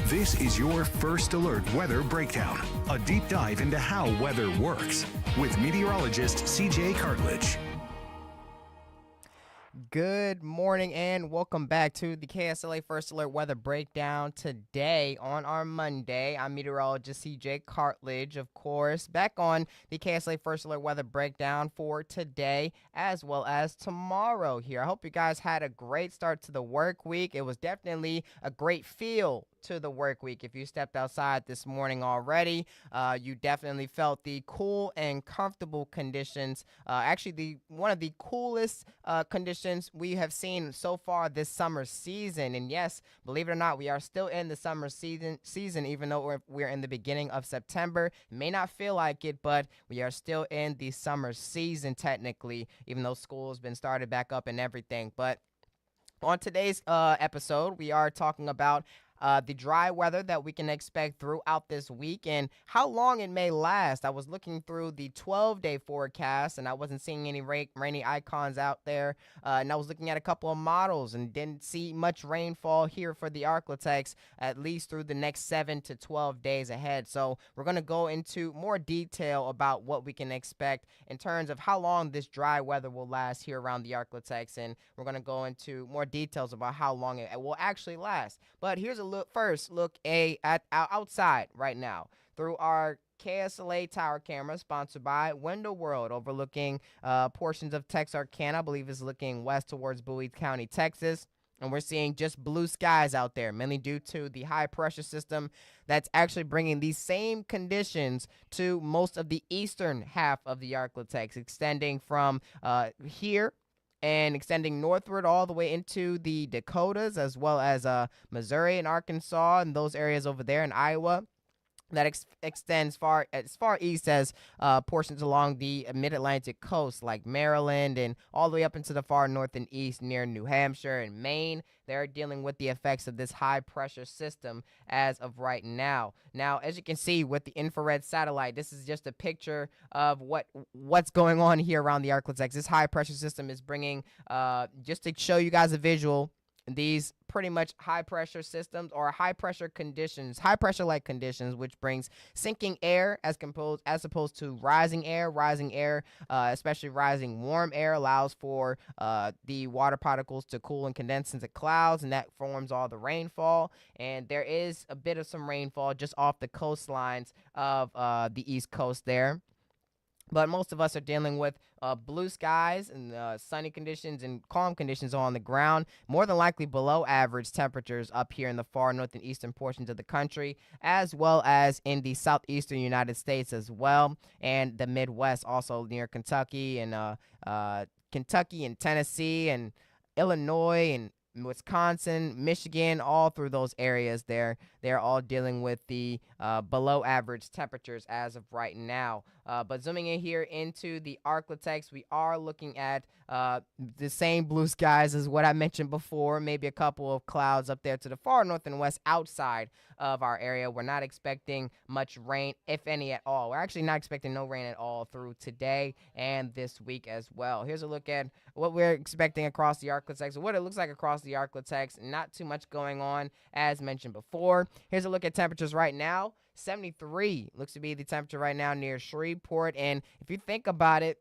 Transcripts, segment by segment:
This is your First Alert Weather Breakdown, a deep dive into how weather works with meteorologist CJ Cartledge. Good morning and welcome back to the KSLA First Alert Weather Breakdown. Today on our Monday, I'm meteorologist CJ Cartledge, of course, back on the KSLA First Alert Weather Breakdown for today as well as tomorrow here. I hope you guys had a great start to the work week. It was definitely a great feel to the work week. If you stepped outside this morning already, you definitely felt the cool and comfortable conditions. Actually, one of the coolest conditions we have seen so far this summer season. And yes, believe it or not, we are still in the summer season even though we're in the beginning of September. It may not feel like it, but we are still in the summer season technically, even though school has been started back up and everything. But on today's episode, we are talking about the dry weather that we can expect throughout this week and how long it may last. I was looking through the 12-day forecast and I wasn't seeing any rainy icons out there. And I was looking at a couple of models and didn't see much rainfall here for the ArkLaTex, at least through the next 7 to 12 days ahead. So we're going to go into more detail about what we can expect in terms of how long this dry weather will last here around the ArkLaTex. And we're going to go into more details about how long it will actually last. But here's a first look at outside right now through our KSLA tower camera sponsored by Window World, overlooking portions of Texarkana. I believe is looking west towards Bowie County, Texas. And we're seeing just blue skies out there, mainly due to the high pressure system that's actually bringing these same conditions to most of the eastern half of the ArkLaTex, extending from here and extending northward all the way into the Dakotas, as well as Missouri and Arkansas and those areas over there in Iowa. That extends as far east as portions along the mid-Atlantic coast, like Maryland, and all the way up into the far north and east near New Hampshire and Maine. They're dealing with the effects of this high-pressure system as of right now. Now, as you can see with the infrared satellite, this is just a picture of what's going on here around the ArkLaTex. This high-pressure system is bringing, just to show you guys a visual, these pretty much high pressure systems or high pressure like conditions, which brings sinking air as opposed to rising air. Rising air, especially rising warm air, allows for the water particles to cool and condense into clouds, and that forms all the rainfall. And there is a bit of some rainfall just off the coastlines of the East Coast there. But most of us are dealing with blue skies and sunny conditions and calm conditions on the ground, more than likely below average temperatures up here in the far north and eastern portions of the country, as well as in the southeastern United States as well, and the Midwest, also near Kentucky and Tennessee and Illinois and Wisconsin, Michigan, all through those areas there. They're all dealing with the below average temperatures as of right now. But zooming in here into the ArkLaTex, we are looking at the same blue skies as what I mentioned before, maybe a couple of clouds up there to the far north and west outside of our area. We're not expecting much rain, if any at all. We're actually not expecting no rain at all through today and this week as well. Here's a look at what we're expecting across the ArkLaTex, what it looks like across the ArkLaTex. Not too much going on as mentioned before. Here's a look at temperatures right now. 73 looks to be the temperature right now near Shreveport. And if you think about it,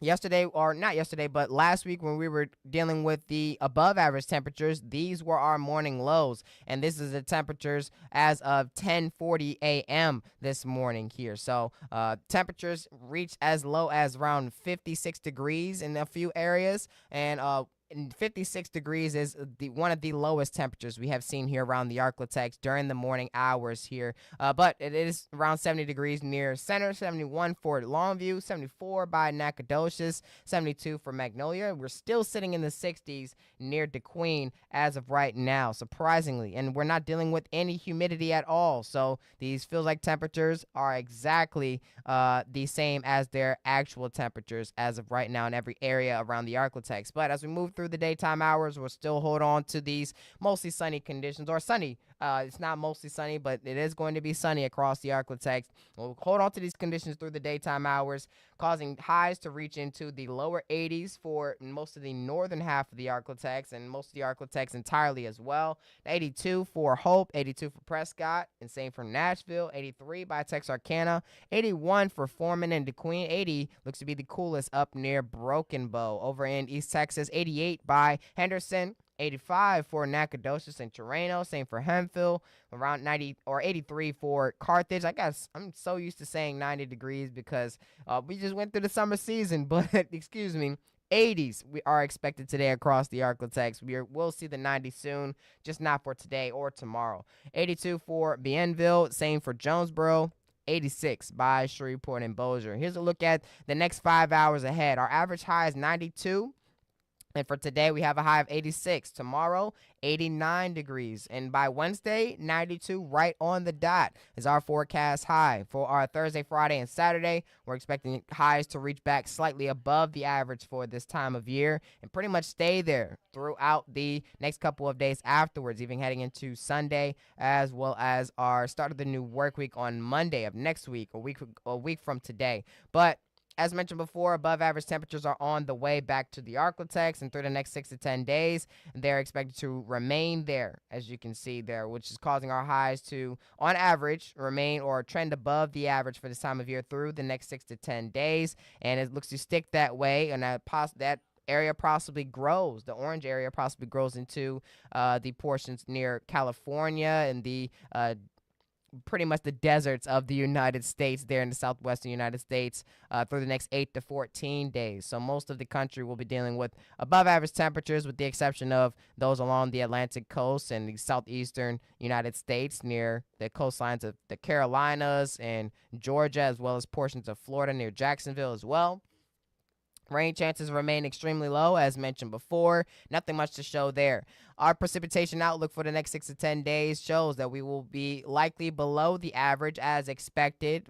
but last week when we were dealing with the above average temperatures, these were our morning lows. And this is the temperatures as of 10:40 a.m. this morning here. So temperatures reached as low as around 56 degrees in a few areas. And 56 degrees is one of the lowest temperatures we have seen here around the ArkLaTex during the morning hours here. But it is around 70 degrees near Center, 71 for Longview, 74 by Nacogdoches, 72 for Magnolia. We're still sitting in the 60s near DeQueen as of right now, surprisingly. And we're not dealing with any humidity at all. So these feels like temperatures are exactly the same as their actual temperatures as of right now in every area around the ArkLaTex. But as we move through the daytime hours, we'll still hold on to these mostly sunny conditions, or sunny It's not mostly sunny, but it is going to be sunny across the ArkLaTex. We'll hold on to these conditions through the daytime hours, causing highs to reach into the lower 80s for most of the northern half of the ArkLaTex and most of the ArkLaTex entirely as well. 82 for Hope, 82 for Prescott, and same for Nashville. 83 by Texarkana, 81 for Foreman and DeQueen. 80 looks to be the coolest up near Broken Bow. Over in East Texas, 88 by Henderson. 85 for Nacogdoches and Chirano. Same for Hemphill. Around 90 or 83 for Carthage. I guess I'm so used to saying 90 degrees because we just went through the summer season. But excuse me, 80s we are expected today across the ArkLaTex. We'll see the 90 soon, just not for today or tomorrow. 82 for Bienville. Same for Jonesboro. 86 by Shreveport and Bossier. Here's a look at the next 5 hours ahead. Our average high is 92. And for today, we have a high of 86. Tomorrow, 89 degrees. And by Wednesday, 92 right on the dot is our forecast high. For our Thursday, Friday, and Saturday, we're expecting highs to reach back slightly above the average for this time of year and pretty much stay there throughout the next couple of days afterwards, even heading into Sunday, as well as our start of the new work week on Monday of next week, a week from today. But as mentioned before, above average temperatures are on the way back to the ArkLaTex, and through the next 6 to 10 days, they're expected to remain there, as you can see there, which is causing our highs to, on average, remain or trend above the average for this time of year through the next 6 to 10 days, and it looks to stick that way, and that area possibly grows. The orange area possibly grows into the portions near California and the pretty much the deserts of the United States there in the southwestern United States through the next 8 to 14 days. So most of the country will be dealing with above average temperatures with the exception of those along the Atlantic coast and the southeastern United States near the coastlines of the Carolinas and Georgia, as well as portions of Florida near Jacksonville as well. Rain chances remain extremely low, as mentioned before. Nothing much to show there. Our precipitation outlook for the next 6 to 10 days shows that we will be likely below the average as expected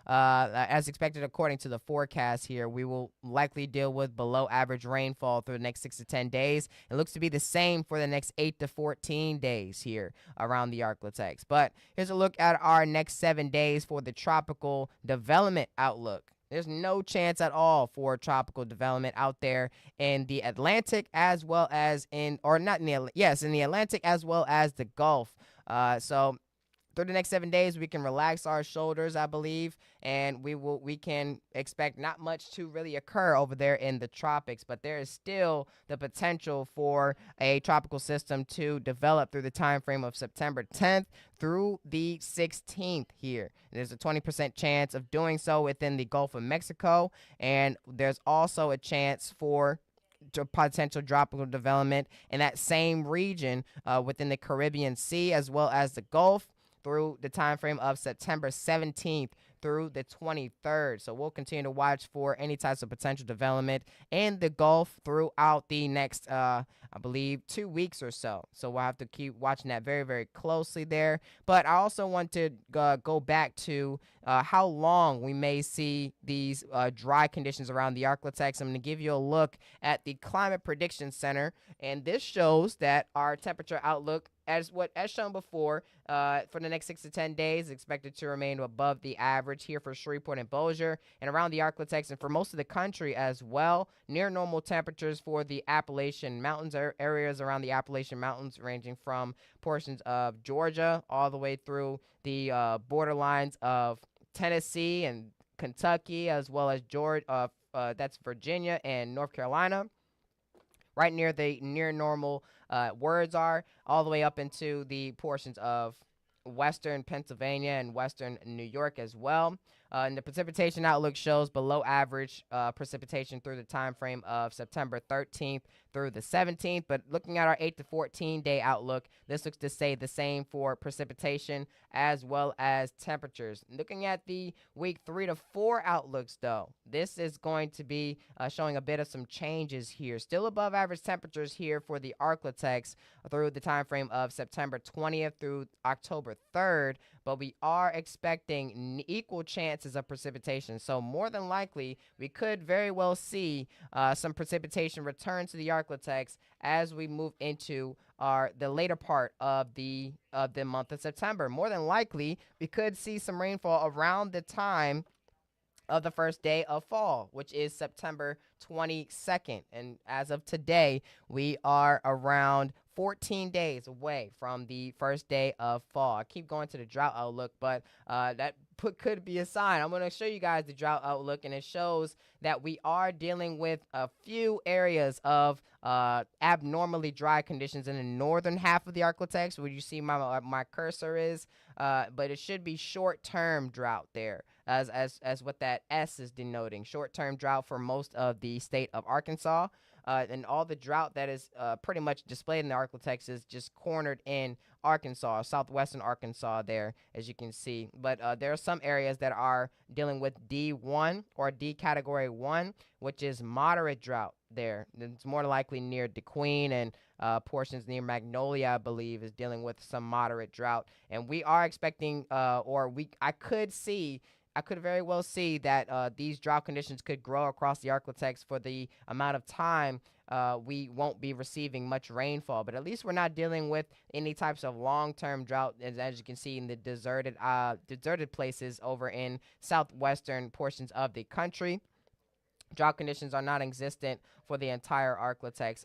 according to the forecast here. We will likely deal with below average rainfall through the next 6 to 10 days. It looks to be the same for the next 8 to 14 days here around the ArkLaTex. But here's a look at our next 7 days for the tropical development outlook. There's no chance at all for tropical development out there in the Atlantic as well as in the Atlantic as well as the Gulf. So through the next 7 days, we can relax our shoulders, I believe, and we can expect not much to really occur over there in the tropics, but there is still the potential for a tropical system to develop through the time frame of September 10th through the 16th here. There's a 20% chance of doing so within the Gulf of Mexico, and there's also a chance for potential tropical development in that same region within the Caribbean Sea as well as the Gulf through the time frame of September 17th through the 23rd. So we'll continue to watch for any types of potential development in the Gulf throughout the next, I believe, 2 weeks or so. So we'll have to keep watching that very, very closely there. But I also want to go back to how long we may see these dry conditions around the ArkLaTex. I'm going to give you a look at the Climate Prediction Center, and this shows that our temperature outlook as shown before, for the next 6 to 10 days, expected to remain above the average here for Shreveport and Bossier and around the ArkLaTex and for most of the country as well. Near normal temperatures for the Appalachian Mountains areas around the Appalachian Mountains, ranging from portions of Georgia all the way through the borderlines of Tennessee and Kentucky, as well as Georgia. That's Virginia and North Carolina. Right near the near normal words are, all the way up into the portions of western Pennsylvania and western New York as well. And the precipitation outlook shows below average precipitation through the time frame of September 13th through the 17th. But looking at our 8 to 14 day outlook, this looks to say the same for precipitation as well as temperatures. Looking at the week 3 to 4 outlooks, though, this is going to be showing a bit of some changes here. Still above average temperatures here for the ArkLaTex through the time frame of September 20th through October 3rd. but we are expecting equal chances of precipitation. So more than likely, we could very well see some precipitation return to the ArkLaTex as we move into the later part of the month of September. More than likely, we could see some rainfall around the time of the first day of fall, which is September 22nd. And as of today, we are around 14 days away from the first day of fall. I keep going to the drought outlook, but that could be a sign. I'm going to show you guys the drought outlook, and it shows that we are dealing with a few areas of abnormally dry conditions in the northern half of the ArkLaTex, where you see my cursor is, but it should be short-term drought there, as what that S is denoting. Short-term drought for most of the state of Arkansas. And all the drought that is pretty much displayed in the ArkLaTex is just cornered in Arkansas, southwestern Arkansas there, as you can see. But there are some areas that are dealing with D1 or D category 1, which is moderate drought there. It's more likely near DeQueen and portions near Magnolia, I believe, is dealing with some moderate drought. And we are expecting, I could very well see that these drought conditions could grow across the ArkLaTex for the amount of time we won't be receiving much rainfall. But at least we're not dealing with any types of long-term drought, as you can see in the deserted places over in southwestern portions of the country. Drought conditions are not existent for the entire ArkLaTex,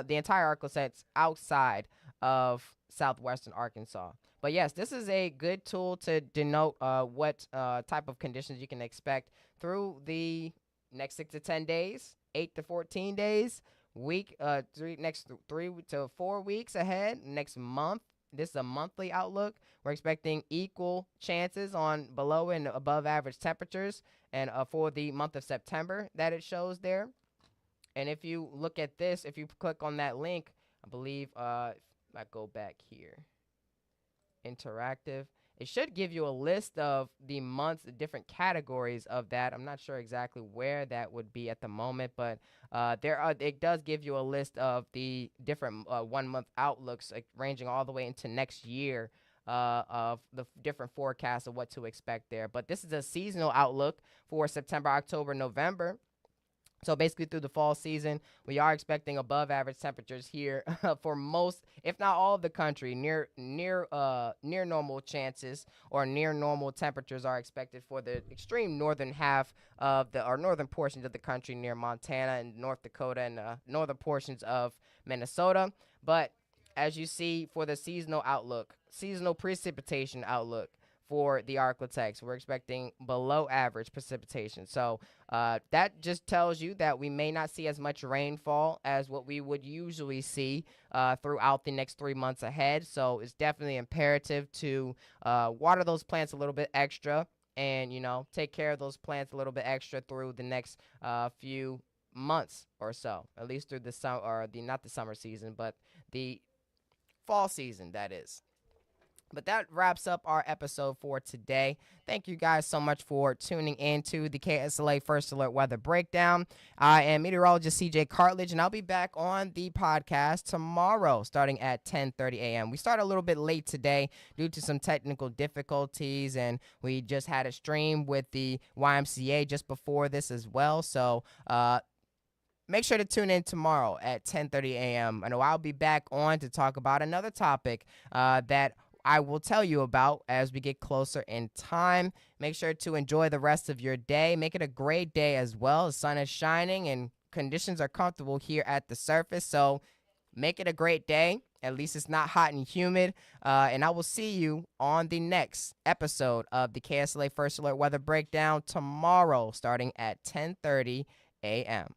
the entire ArkLaTex outside of southwestern Arkansas. But yes, this is a good tool to denote what type of conditions you can expect through the next 6 to 10 days, 8 to 14 days, next 3 to 4 weeks ahead, next month. This is a monthly outlook. We're expecting equal chances on below and above average temperatures, and for the month of September that it shows there. And if you look at this, if you click on that link, I believe if I go back here, interactive, it should give you a list of the months, the different categories of that. I'm not sure exactly where that would be at the moment, but it does give you a list of the different 1 month outlooks, like, ranging all the way into next year, of the different forecasts of what to expect there. But this is a seasonal outlook for September, October, November. So basically through the fall season, we are expecting above average temperatures here for most, if not all of the country. Near normal chances or near normal temperatures are expected for the extreme northern half of northern portions of the country, near Montana and North Dakota and northern portions of Minnesota. But as you see for the seasonal precipitation outlook for the ArkLaTex, we're expecting below average precipitation. So that just tells you that we may not see as much rainfall as what we would usually see throughout the next 3 months ahead. So it's definitely imperative to water those plants a little bit extra, and take care of those plants a little bit extra through the next few months or so, at least through the summer, or not the summer season, but the fall season, that is. But that wraps up our episode for today. Thank you guys so much for tuning in to the KSLA First Alert Weather Breakdown. I am meteorologist CJ Cartledge, and I'll be back on the podcast tomorrow starting at 10:30 a.m. We started a little bit late today due to some technical difficulties, and we just had a stream with the YMCA just before this as well. So make sure to tune in tomorrow at 10:30 a.m. I know I'll be back on to talk about another topic that I will tell you about as we get closer in time. Make sure to enjoy the rest of your day. Make it a great day as well. The sun is shining and conditions are comfortable here at the surface. So make it a great day. At least it's not hot and humid. And I will see you on the next episode of the KSLA First Alert Weather Breakdown tomorrow starting at 10:30 a.m.